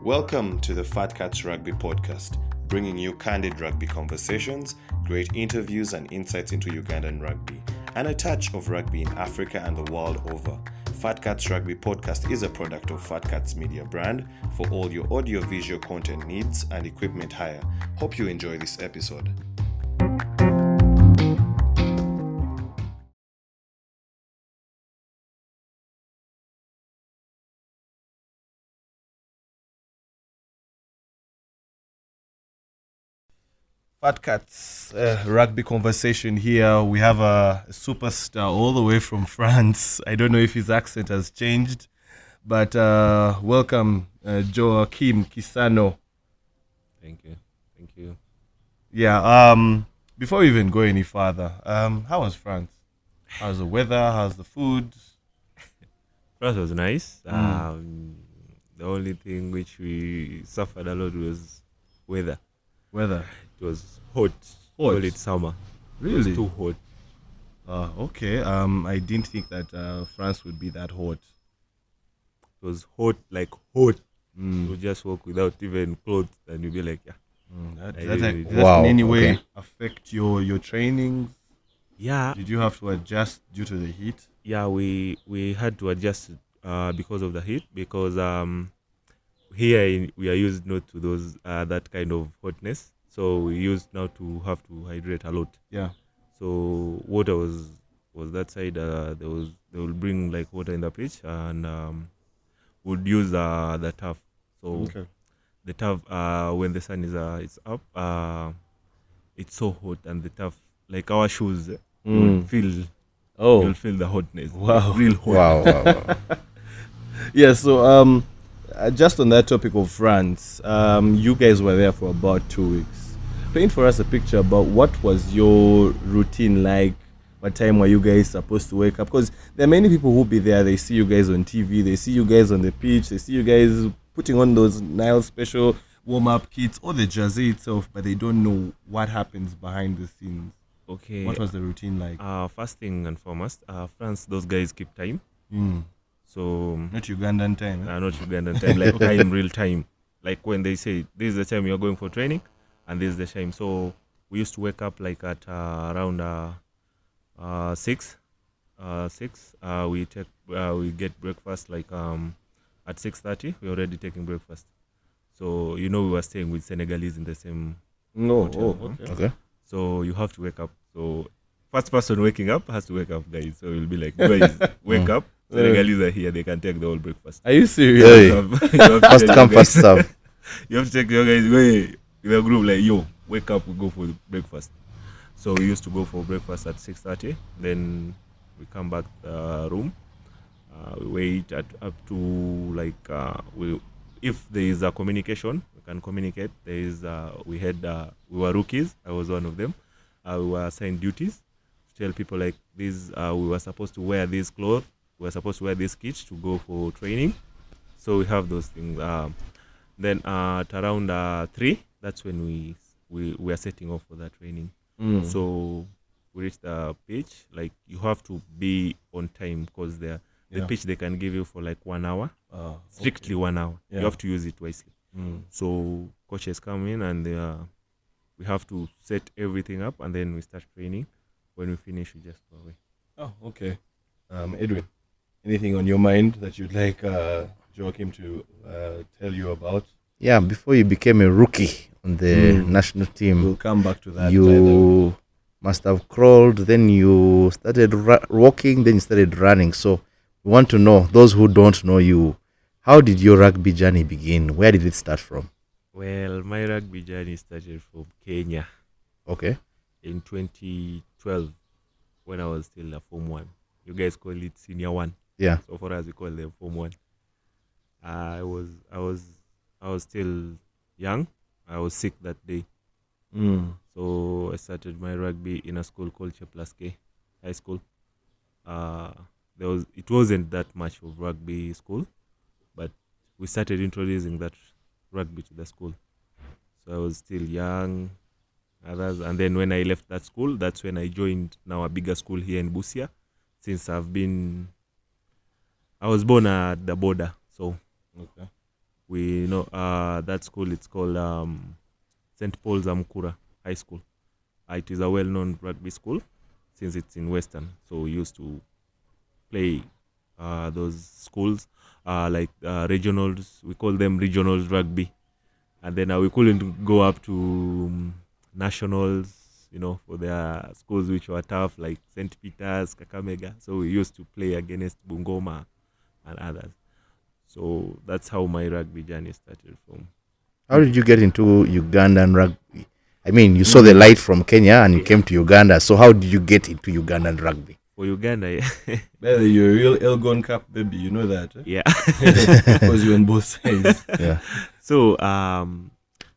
Welcome to the Fat Cats Rugby podcast, bringing you candid rugby conversations, great interviews and insights into Ugandan rugby, and a touch of rugby in Africa and the world over. Fat Cats Rugby podcast is a product of Fat Cats Media brand for all your audio-visual content needs and equipment hire. Hope you enjoy this episode. Fat Cats rugby conversation here. We have a superstar all the way from France. I don't know if his accent has changed, but welcome, Joachim Chisano. Thank you. Yeah. Before we even go any further, how was France? How's the weather? How's the food? France was nice. The only thing which we suffered a lot was weather. It was hot. Call it summer. Really? It was too hot. Okay. I didn't think that France would be that hot. It was hot, like hot. You just walk without even clothes and you'll be like, yeah. Does that in any way affect your trainings? Yeah. Did you have to adjust due to the heat? Yeah, we had to adjust because of the heat, because here we are used not to those that kind of hotness. So we used now to have to hydrate a lot. Yeah. So water was that side. They will bring like water in the pitch and would use the turf. So the turf when the sun is up, it's so hot, and the turf, like our shoes, you'll feel the hotness. Wow. Real hot. Wow. Yeah. So just on that topic of France, you guys were there for about 2 weeks. Paint for us a picture about what was your routine like. What time were you guys supposed to wake up? Because there are many people who be there. They see you guys on TV. They see you guys on the pitch. They see you guys putting on those Nile special warm-up kits or the jersey itself, but they don't know what happens behind the scenes. Okay. What was the routine like? First thing and foremost, France, those guys keep time. So Not Ugandan time. not Ugandan time, like time, real time. Like when they say this is the time you're going for training, and this is the time. So we used to wake up like at around 6. We get breakfast like at 6:30. We're already taking breakfast. So we were staying with Senegalese in the same hotel. Okay. So you have to wake up. So first person waking up has to wake up, guys. So you'll be like, guys, wake up. Senegalese are here. They can take the whole breakfast. Are you serious? Hey. You have to First tell come, your first guys- serve. You have to take your guys way in a group like, yo, wake up, we go for breakfast. So we used to go for breakfast at 6:30. Then we come back to the room. We wait up to like if there is a communication, we can communicate. There is we were rookies. I was one of them. We were assigned duties to tell people like this. We were supposed to wear these clothes. We were supposed to wear this kit to go for training. So we have those things. Then at around 3, that's when we are setting off for that training. So we reach the pitch. Like you have to be on time, because the pitch they can give you for like 1 hour, strictly 1 hour. Yeah. You have to use it wisely. So coaches come in and we have to set everything up, and then we start training. When we finish, we just go away. Oh, okay. Edwin, anything on your mind that you'd like Joachim to tell you about? Yeah, before you became a rookie on the national team, We'll come back to that. you must have crawled, then you started walking, then you started running. So we want to know, those who don't know you, how did your rugby journey begin? Where did it start from? Well, my rugby journey started from Kenya Okay. in 2012 when I was still a Form 1. You guys call it Senior 1. Yeah. So for us, we call them Form 1. I was still young. I was sick that day. So I started my rugby in a school called Cheplas K High School. It wasn't that much of rugby school, but we started introducing that rugby to the school. So I was still young. And then when I left that school, that's when I joined now a bigger school here in Busia. Since I was born at the border, so we know that school. It's called St. Paul's Amkura High School. It is a well-known rugby school since it's in Western. So we used to play those schools like regionals. We call them regionals rugby, and then we couldn't go up to nationals. For their schools which were tough, like St. Peter's, Kakamega. So we used to play against Bungoma and others. So that's how my rugby journey started from. How did you get into Ugandan rugby? I mean, you saw the light from Kenya and you came to Uganda. So how did you get into Ugandan rugby? For Uganda, Well, you're a real Elgon Cup baby, you know that. yeah. Because you're on both sides. Yeah. So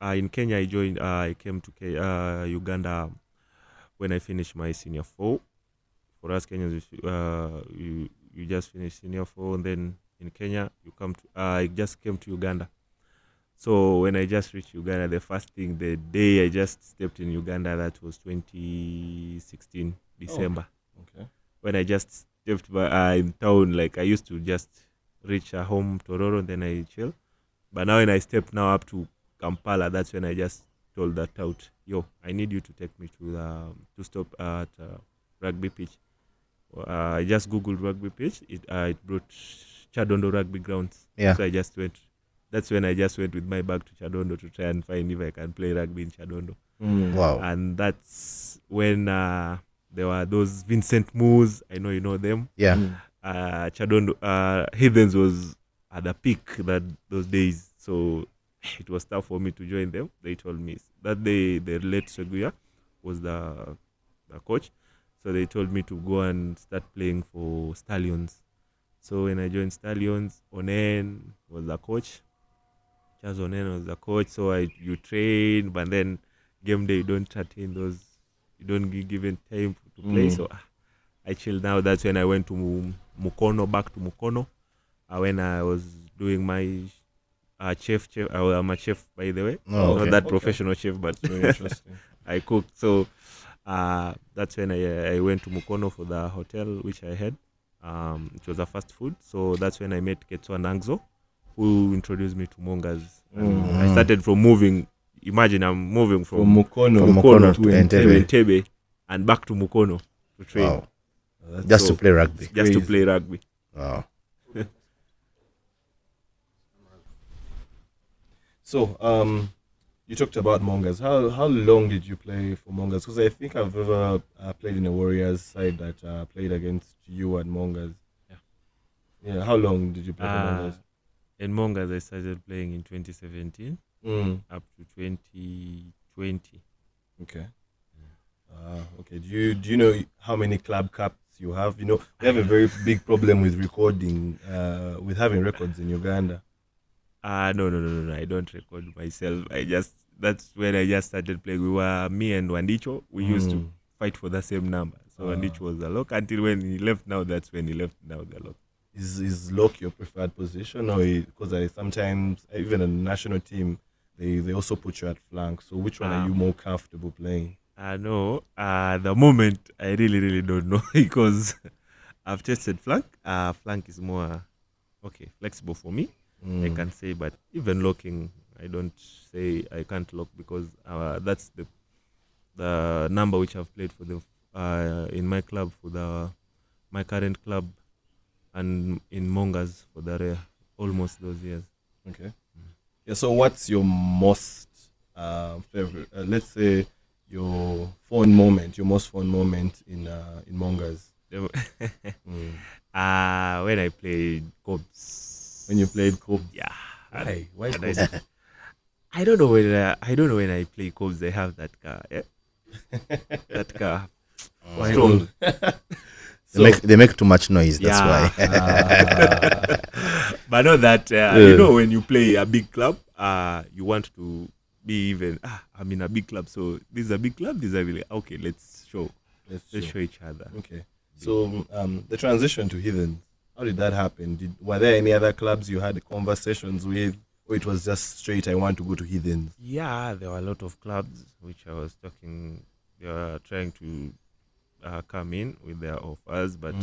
in Kenya, I came to Uganda when I finished my senior 4. For us Kenyans, you just finished senior 4, and then in Kenya I just came to Uganda. So when I just reached Uganda, the day I just stepped in Uganda, that was 2016 December. Okay. When I just stepped in town, like I used to just reach home Tororo, then I chill. But now when I step up to Kampala, that's when I just told that out, I need you to take me to stop at rugby pitch. I just googled rugby pitch. It brought Chadondo rugby grounds. Yeah. So I just went. That's when I just went with my bag to Chadondo to try and find if I can play rugby in Chadondo. Wow. And that's when there were those Vincent Moores. I know you know them. Yeah. Chadondo, Heathens was at the peak those days. So it was tough for me to join them. They told me that day the late Seguya was the coach. So they told me to go and start playing for Stallions. So when I joined Stallions, Onen was the coach. Charles Onen was the coach. So you train, but then game day you don't attain those. You don't be given time to play. So I chilled now. That's when I went to Mukono, back to Mukono. When I was doing my chef. I'm a chef, by the way. Not that professional chef, but very interesting. I cooked. So that's when I went to Mukono for the hotel which I had. It was a fast food. So that's when I met Ketso and Angzo, who introduced me to Mongas. I started from moving. Imagine I'm moving from Mukono to to Entebbe. Entebbe and back to Mukono to train. Wow. Just to play rugby. Just to play rugby. Wow. So, you talked about Mongas. How long did you play for Mongas? Because I think I've ever played in a Warriors side that played against you and Mongas. Yeah. How long did you play for Mongas? In Mongas, I started playing in 2017 up to 2020. Okay. Okay. Do you know how many club caps you have? We have a very big problem with recording, with having records in Uganda. No. I don't record myself. That's when I just started playing. Me and Wandicho, we used to fight for the same number. So Wandicho was the lock until when he left. Now that's when he left. Now the lock. Is lock your preferred position, or because I sometimes even in the national team they also put you at flank? So which one are you more comfortable playing? No. The moment I really don't know because I've tested flank. Flank is more flexible for me. I can say, but even locking, I don't say I can't lock because that's the number which I've played for the in my club for my current club, and in Mongas for almost those years. Okay. Yeah. So what's your most favorite? Let's say your most fun moment in Mongas. When I played Cobs. When you played Cobs? Yeah. Why Cobs? I don't know when I play Cobs they have that car. Yeah? That car. Strong. They make too much noise. That's why. But not that when you play a big club, you want to be even. I'm in a big club, so this is a big club. These are really okay. Let's show each other. Okay. So the transition to Heathens, how did that happen? Were there any other clubs you had conversations with, or it was just straight, I want to go to Heathens? Yeah, there were a lot of clubs which I was talking. They were trying to come in with their offers, but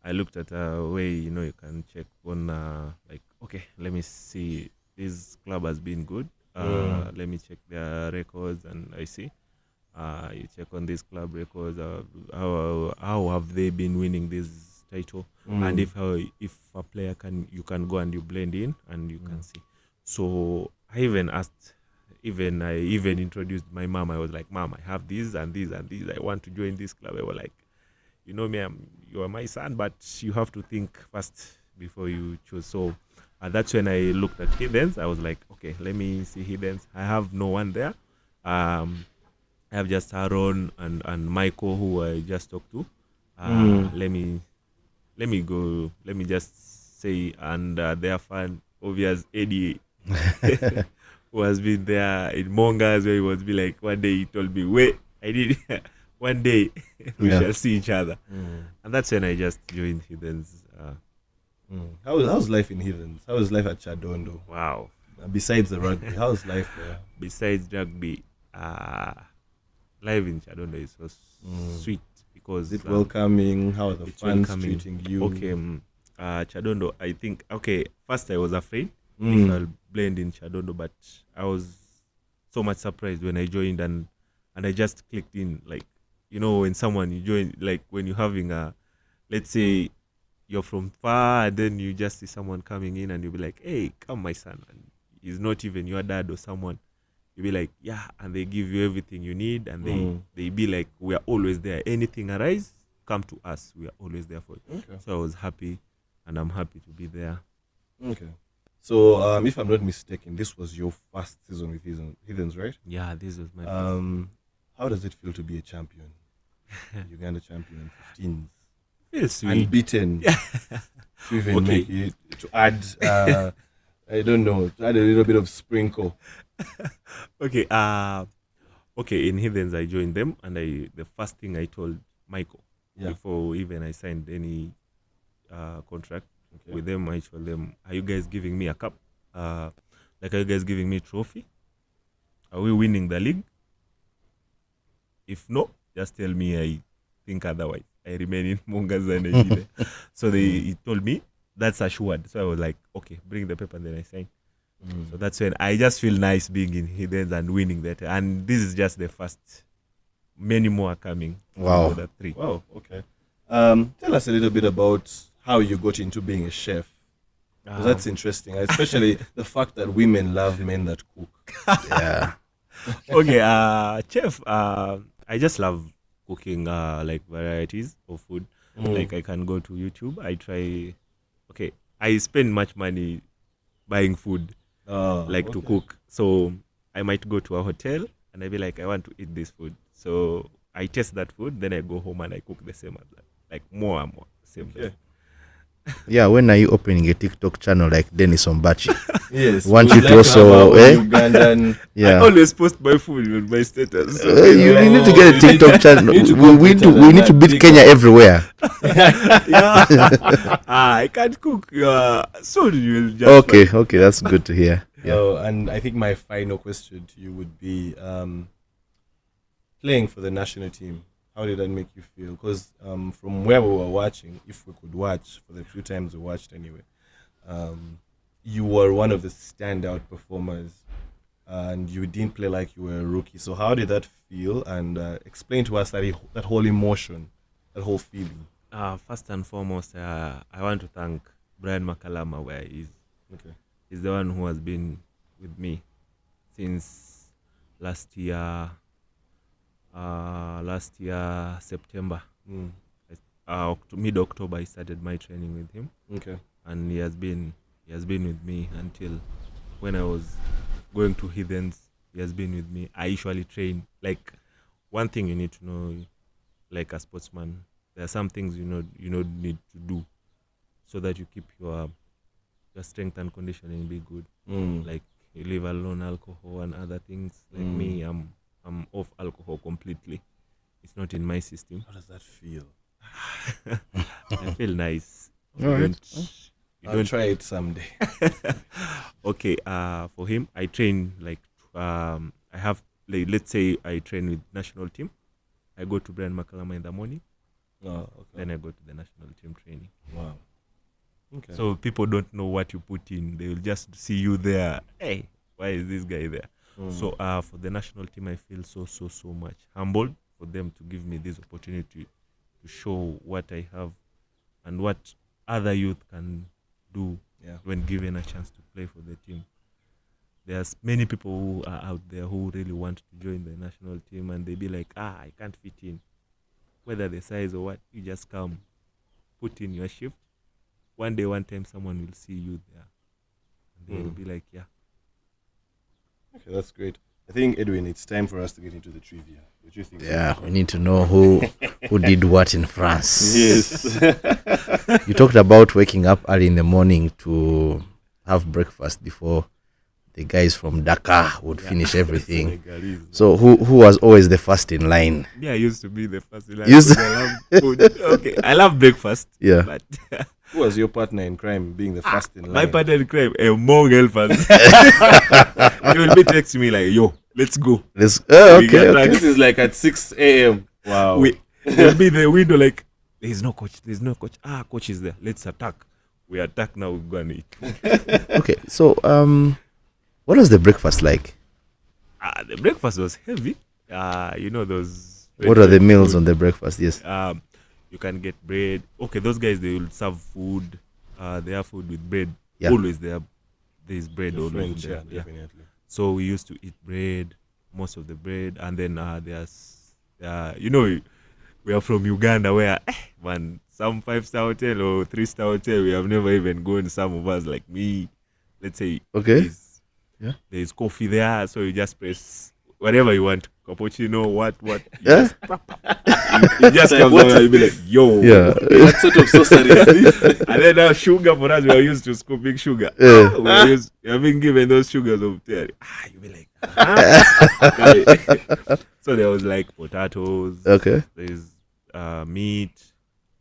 I looked at a way, you can check on like, okay, let me see, this club has been good. Let me check their records, and I see. You check on this club records. How have they been winning this title? And if a player you can go and you blend in and you can see. So I even asked. I even introduced my mom. I was like, Mom, I have these and these and these. I want to join this club. They were like, you know me, you are my son, but you have to think first before you choose. So that's when I looked at Heathens. I was like, okay, let me see Heathens. I have no one there. I have just Aaron and Michael, who I just talked to. Let me go. Let me just say, and their fan, obvious Eddie, who has been there in Mongas, where he was be like, one day he told me, wait, I did. One day we shall see each other. And that's when I just joined Heathens. How's life in Heathens? How is life at Chadondo? Wow. Besides the rugby, how's life there? Besides rugby, life in Chadondo is so sweet, because Is it welcoming? How are the fans welcoming. treating you? Okay, Chadondo, I think, first I was afraid if I'll blend in Chadondo, but I was so much surprised when I joined, and I just clicked in. Like, when someone you join, like when you're having let's say you're from far, and then you just see someone coming in, and you'll be like, hey, come my son, and he's not even your dad or someone. You'll be like, yeah, and they give you everything you need, and they be like, we are always there. Anything arise, come to us. We are always there for you. Okay. So I was happy, and I'm happy to be there. Okay. So, if I'm not mistaken, this was your first season with Heathens, right? Yeah, this was my first. How does it feel to be a champion? Uganda champion, 15s. Feels sweet. Unbeaten. To even make it, to add, I don't know, to add a little bit of sprinkle. Okay, in Heathens I joined them, and the first thing I told Michael before even I signed any contract with them, I told them, are you guys giving me a cup? Are you guys giving me a trophy? Are we winning the league? If no, just tell me I think otherwise. I remain in Mongas and I be there. So he told me that's assured. So I was like, okay, bring the paper, and then I signed. So that's when I just feel nice being in Heathens and winning that. And this is just the first. Many more are coming. Wow. The 3. Wow, okay. Tell us a little bit about how you got into being a chef. 'Cause that's interesting, especially the fact that women love men that cook. Yeah. Okay, chef, I just love cooking like varieties of food. Like I can go to YouTube, I spend much money buying food to cook. So I might go to a hotel and I be like, I want to eat this food. So I taste that food, then I go home and I cook the same as that. Like more and more. Same thing. Yeah, when are you opening a TikTok channel like Dennis Ombachi? Yes. Want you Would to like have also, our Ugandan. Yeah. I always post my food on my status. So You need to get a TikTok channel. You need to We need to beat Kenya everywhere. I can't cook. Soon you'll just Okay, that's good to hear. Yeah. So, and I think my final question to you would be playing for the national team. How did that make you feel? Because from where we were watching, if we could watch for the few times we watched anyway, you were one of the standout performers, and you didn't play like you were a rookie. So how did that feel? And explain to us that whole emotion, that whole feeling. First and foremost, I want to thank Brian Makalama, where he is. Okay. He's the one who has been with me since last year September. Mid-October I started my training with him. Okay. And he has been with me until when I was going to Heathens. He has been with me. I usually train, like, one thing you need to know, like a sportsman, there are some things you need to do so that you keep your strength and conditioning be good. Like you leave alone alcohol and other things. Like me, I'm off alcohol completely. It's not in my system. How does that feel? I feel nice. All right. I'll try it someday. Okay. For him, I train I have, let's say I train with national team. I go to Brian Makalama in the morning. Oh, okay. Then I go to the national team training. Wow. Okay. So people don't know what you put in. They will just see you there. Hey, why is this guy there? So for the national team, I feel so much humbled for them to give me this opportunity to show what I have and what other youth can do when given a chance to play for the team. There's many people who are out there who really want to join the national team, and they be like, I can't fit in. Whether the size or what, you just come, put in your shift. One day, one time, someone will see you there. And they will be like, yeah. Okay, that's great. I think, Edwin, it's time for us to get into the trivia. What do you think? Yeah, we need to know who did what in France. Yes. You talked about waking up early in the morning to have breakfast before the guys from Dakar would finish everything. So who was always the first in line? Yeah, I used to be the first in line. I love food. Okay, I love breakfast. Yeah. But Who was your partner in crime being the first in line? my partner in crime, Mong Elfans. He will be texting me like, yo, let's go. Okay. This is like at 6 a.m. Wow. We'll be in the window like, there's no coach. Coach is there. Let's attack. We attack now, we go and eat. Okay, so what was the breakfast like? The breakfast was heavy. You know those... What are the meals on the breakfast? Yes. You can get bread. Okay, those guys, they will serve food. They have food with bread. Yeah. Always there's bread The always French, there. yeah, definitely. So we used to eat bread, most of the bread, and then there's, you know, we are from Uganda where, some 5-star hotel or 3-star hotel, we have never even gone. Some of us, like me, let's say, Okay. there's coffee there, so you just press whatever you want, cappuccino, what. Yeah. You just come What down is and be like, this? yo. Yeah. What sort of sorcery is this? And then now sugar for us, we are used to scooping sugar. Yeah. We have been given those sugars of there. You be like, huh? So there was like potatoes. Okay. There's meat.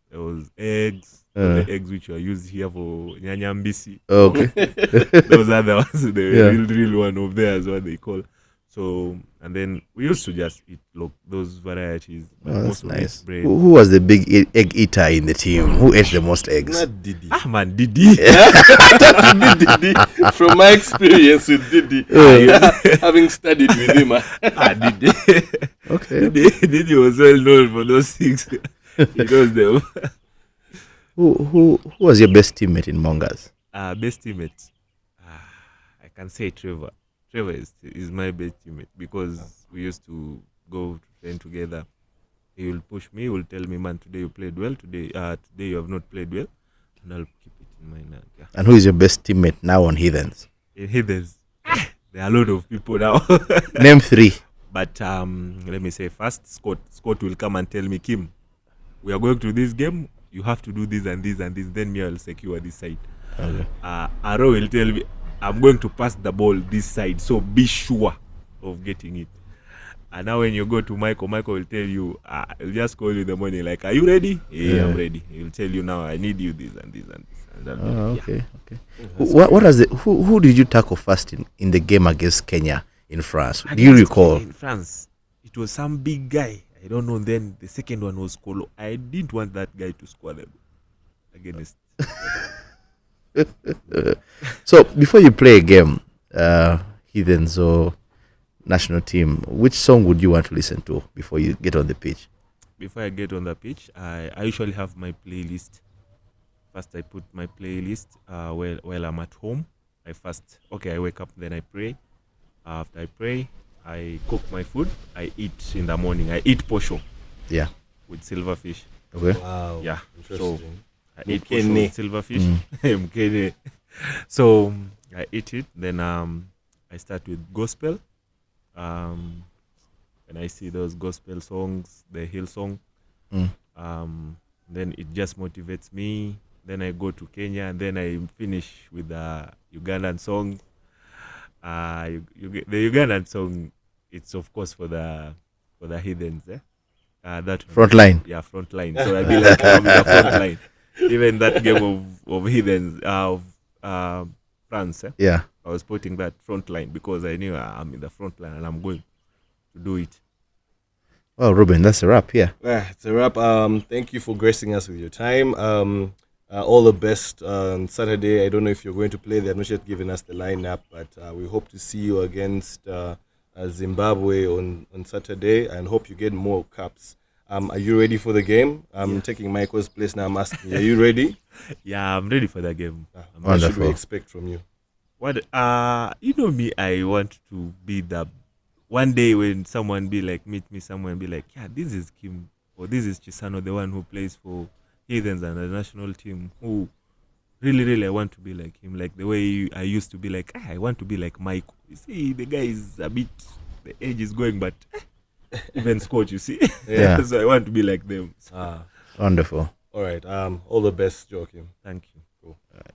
There was eggs. The eggs which are used here for nyanyambisi. Okay. Those are the ones, the Yeah. real one of there is what they call. So, and then we used to just eat those varieties. But Oh, that's most of it nice. bread. Who was the big egg eater in the team? Who ate the most eggs? Not Didi. Man, Didi. Didi. From my experience with Didi, having studied with him, Didi. Okay. Didi was well known for those things. He knows them. Who was your best teammate in Mongas? Best teammate. I can say Trevor. Trevor is my best teammate because we used to go to train together. He will push me. He will tell me, man, today you played well. Today you have not played well, and I'll keep it in mind. Yeah. And who is your best teammate now on Heathens? In Heathens, there are a lot of people now. Name 3. But let me say first, Scott will come and tell me, Kim, we are going to this game. You have to do this and this and this. Then me, I will secure this side. Okay. Aro will tell me, I'm going to pass the ball this side, so be sure of getting it. And now when you go to Michael will tell you, he'll just call you in the morning, like, are you ready? Yeah, I'm ready. He'll tell you now, I need you this and this and this. And that, Okay. Who did you tackle first in the game against Kenya in France? Do you recall? In France, it was some big guy. I don't know. Then the second one was Kolo. I didn't want that guy to score them against. So before you play a game, Heathens or national team, which song would you want to listen to before you get on the pitch? Before I get on the pitch, I usually have my playlist. First, I put my playlist while I'm at home. I wake up, then I pray. After I pray, I cook my food. I eat in the morning. I eat posho. Yeah. With silverfish. Okay. Wow. Yeah. So Interesting. I eat posho with silverfish. Mkene. So I eat it. Then I start with gospel. When I see those gospel songs, the hill song, then it just motivates me. Then I go to Kenya, and then I finish with the Ugandan song. The Ugandan song, it's of course for the Heathens. That Front line. Yeah, front line. So I be like I'm the front line. Even that game of Heathens of France. Yeah. I was putting that front line because I knew I'm in the front line and I'm going to do it. Well, Ruben, that's a wrap. Yeah. It's a wrap. Thank you for gracing us with your time. All the best on Saturday. I don't know if you're going to play. They have not yet given us the lineup, but we hope to see you against Zimbabwe on Saturday, and hope you get more caps. Are you ready for the game? I'm taking Michael's place now. I'm asking, are you ready? Yeah, I'm ready for the game. What should we expect from you? What you know me, I want to be the one day when someone be like meet me somewhere and be like, yeah, this is Kim or this is Chisano, the one who plays for Heathens and the national team. Who really I want to be like him, like the way I used to be like, I want to be like Michael. You see, the guy is a bit, the age is going, but even coach, you see. Yeah. So I want to be like them. So. Wonderful. All right. All the best, Joachim. Thank you. Cool. All right.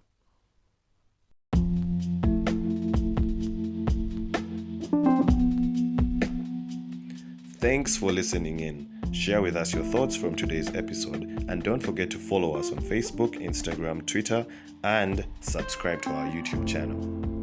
Thanks for listening in. Share with us your thoughts from today's episode, and don't forget to follow us on Facebook, Instagram, Twitter, and subscribe to our YouTube channel.